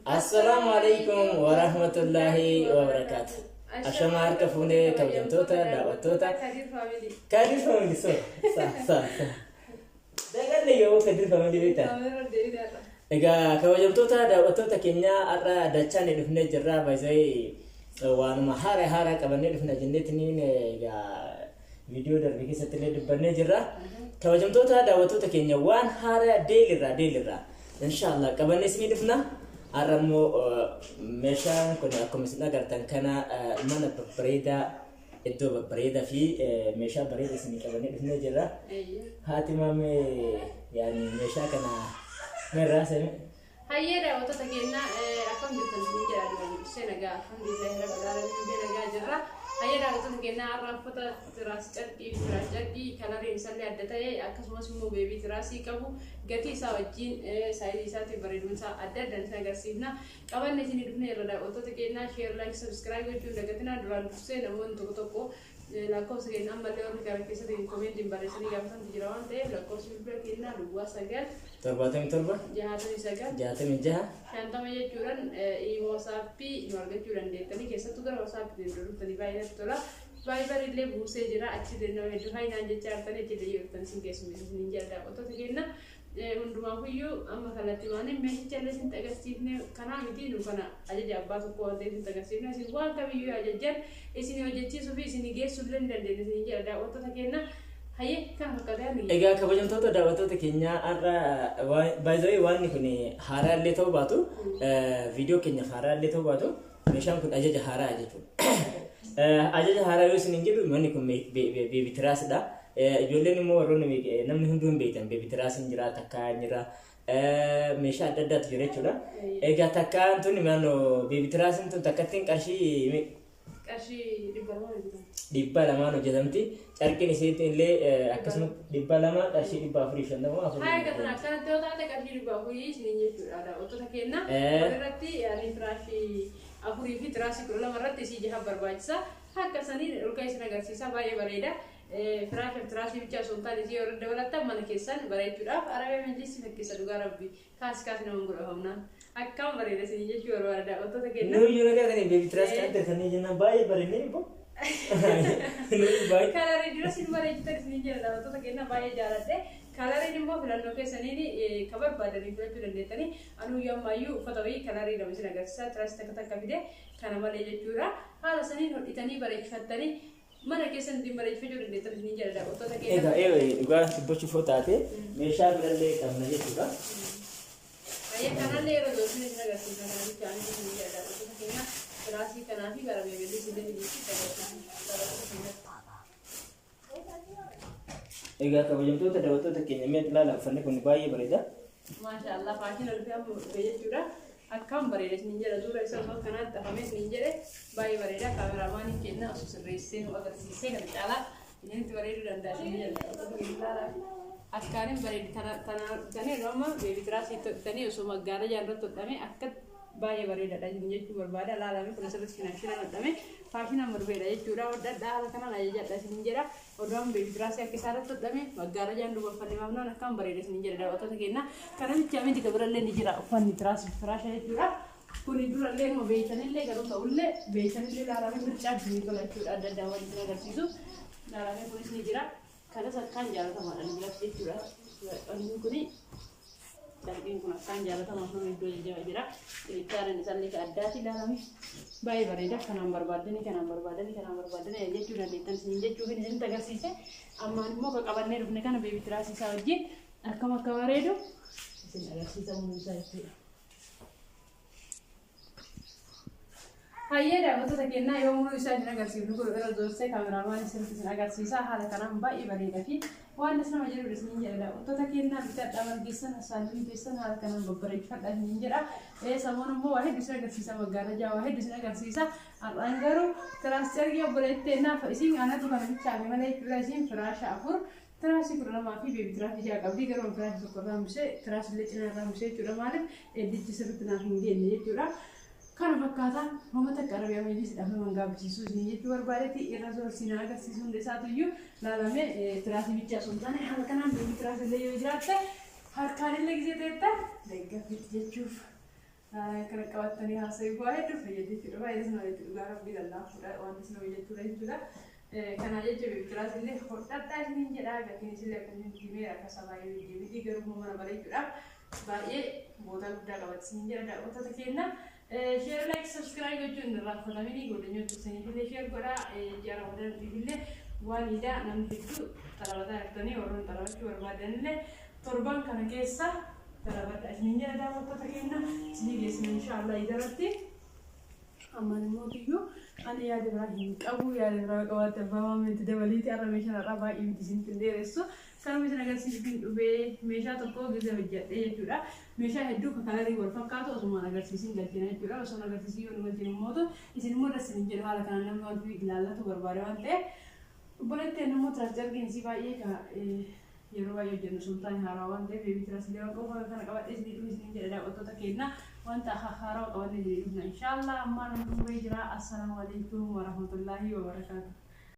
Assalamualaikum warahmatullahi wabarakatuh. Ashamar kafune kabjamtota dawatota Kadir family so sa dagan leyo Kadir family bita ega kabjamtota dawatota kenya arra dachane dufne jirra bazai wan mahara qabane dufne jinnetini ega video darbi kisatile dubane jirra kabjamtota dawatota kenya wan hara delira inshallah qabane ismi dufna Aramo mesha kuna komisina gartan kana mana bereda itu bereda fi mesha bereda sini kabane dufne jira hatima me yani mesha kana merasa hayera wato tagena akam ditan sini jira duan senaga alhamdulillah rabbil alamin benaga jira hayera wato tagena arafata tiras jadi kana rin salli addatay akasumas mu baby tirasi kabu gati sawajin saidi sati baridun sa adda dan sagasina kawan sini dufne rada wato tagena share like subscribe gochu dagatina duran se namon toko lakos segena malle or kara kesa di comment di bare sini gamsan dijirawan te lakos filter kena dua sagal terbatem terba jahatem jaha shanta meja curan I wasapi warga curan de tani kesa tu gara wasapi de dulu tani bayar tola bayar ile buse jira achi de no edu hai nanje chartane chile yurtan sing kesu sini jada oto segena unduma huyu amma kalatiwane mehi chale sin tagasifne kana miti nu kana aja jabba to ko de sin tagasifne sin wa ka biyu aja jet isini ojechi sufi isini ge sulen dan de sin jada oto segena haye kan hakadani ega kabajamtota dawatota kenya arra bazai wani kuni hara le tawbatu video kenya hara le tawbatu meshan kun aja hara aja tu aja hara yo sin jiru mani kun be bitras da ijoolleen immoo warroonni namni hunduu hin beektan beebitiraas hin jira takkaa hin jira meeshaa adda addaatu jira jechuudha. Egaa takkaan tun maano beebitiraas tun takkattiin qarshii dhibba lamaan hojjetamti. Carqiin isiitiin illee akkasuma dhibba lama qarshii 450 Hai katana akkanatti yoo taate qarshii 400 isiniin jechuudha. Otota kenna walirratti yaani firaashi 4 fi tiraasii 12 irratti isii jaha barbaachisa. Akka saniin olka isin agarsiisa baay'ee bareeda. Firaashi bicha sultan isi orda walata mana kesan bareechuudhaaf arabe majlis fakkisa dhugaa rabbi kaas nama godhamna akkam bareeda sini jechuu warwaada otota kenna nu yoo nagaa kan beebi tiraas kan ta'anii jenna baay'ee bareedne bo kalari dira sin bareechita sini jira otota kenna baay'ee jaaladhe kalari immoo filannoo keessanii kabar baadanii filachuu dandeettanii anu yammayyuu uffata wayii kalari nama isin agarsiisa tiraas takka fide kana malee jechuudha haala saniin hodhitanii bareechifattanii mana kesan di marriage fajur de tan ni jara da otota ke duga tibochi fotate mesha bilalle kamna jechuudha ayya kanale ro dosne naga sinana di chani ni jara da otota ke na rasi kana fi gara me beli sinde ni ega kabajamtota dawatota kenya met lala fanne kun baay'ee bareeda masha Allah fashion alfiya jechuudha akkam bareeda ni jara dura isa kanatti afame ni jere baay'ee bareeda kaameramaan kenna asu sirreessee nu agarsiisee kan caalaa inni bareedu danda'a ni jara akkaanin bareedi tana roma beebi tiraasii tani osoo magaalaa jaarratti hodhame akka baay'ee bareedaadha jechuu barbaada laalame kun asirratti finanshiina hodhame faashina marbeedha jechuudha hodhadha haala kanaan ajajadha isin jedha odoon beebi tiraasii akka isaarratti hodhame magaalaa jaan dubarfanne maafnaan akkam bareeda isin jedha daawwattoota kenna kana bicha miti kabirallee ni jira uffanni tiraasii firaasha jechuudha kuni durallee mo beeytanillee garuu ta'ullee beeytanillee laalame mircaa ni godhachuudha adda addaa waliin agarsiisu laalame kunis ni jira kanas akkaan jaalatamaadha biratti jechuudha wanni kuni darbiin kun akkaan jaalatamaaf nama iddoo jajjaba jira ittaaran isallee ka addaati laalame baay'ee bareeda kanaan barbaadanii jechuu dandeettan isin jechuu hin isin agarsiise ammaan immoo ka qabannee dhufne kana beebi tiraasii isaa wajjin akkam akka bareedu isin agarsiisamuu isaa jechuudha. Hayyee daawwattoota kennaa yoo mul'uu isaa jira agarsiifnu kun irra doorsee kaameramaan isinitti isin agarsiisa haala kanaan baay'ee bareeda fi waan as nama jedhu isiniin jedha daawwattoota kennaa bitadhaa margeessan asaanii keessan haala kanaan babbareeffadhaa isiniin jedha samoon immoo waa hedduu isin agarsiisa magaalaa waa hedduu isin agarsiisa har'aan garuu tiraasii obboleetteennaa isin aanatu kana bichaame malee jechuudha isin firaasha 4 tiraasii 12 fi beebi tiraasii 6 qabdi garuu firaasii tokko irraa hambisee tiraasii illee cinaa irraa hambisee jechuudha maaliif eddichi sirriitti naaf hin geenne jechuudha. Kana fakkaata hoomata qarabee ameelis dhaabee mangaabsiisuu isin jechuu barbaadeti irra zoorsinaa agarsiisuu hundi isaatiiyyuu laalame tiraasii bichaa sun taane haala kanaan beebi tiraasii illee yoo jiraatte harkaan illee gisee teetta deeggarfetti jechuuf كان قواتني هاسي واحد فيدي في رواية اسمها يتلقى ربي الله فلا وأنا اسمه يجتوري جدا كان أجي بكراس اللي خطة تاجين جدا لكن إسلام كنت جميع كسبايا يجي بدي قرب منا بري جدا باقي بودا بودا قوات سنجرا دا وتا تكينا شير لايك سبسكرايب جون رافع لاميني قولني تسني في شير قرا جارا ودا في اللي والدا نمتدو ترى ودا أكتني ورون ترى وشو وربادن له تربان كان كيسا ترى ودا سنجرا دا وتا تكينا سنيجي اسمه إن شاء الله يدرتي أما الموضوع أنا يا إبراهيم أبو يا إبراهيم قوات بابا من تدوليتي أنا مش أنا رابع يمتزين تندرسه كانوا مثلا قال سيجين بمشا تقول جزء بجد إيه جورا مشا هدوك كلاري والفكاتو أسمع أنا قال سيجين قالتنا جورا بس أنا قال سيجين ونقولين موضوع إذا المرة سنجين حالا كان أنا نقول في إلالة تبربارة وانته بقولت أنا مو ترجع جنسي بايه كا يروى يجن سلطان هراوان ده بيبي ترسلي وقوم كان قوات إزدي إزدي جدا وقت تكيدنا وانت خخارا وقوات إن شاء الله أما نقول السلام عليكم ورحمة الله وبركاته.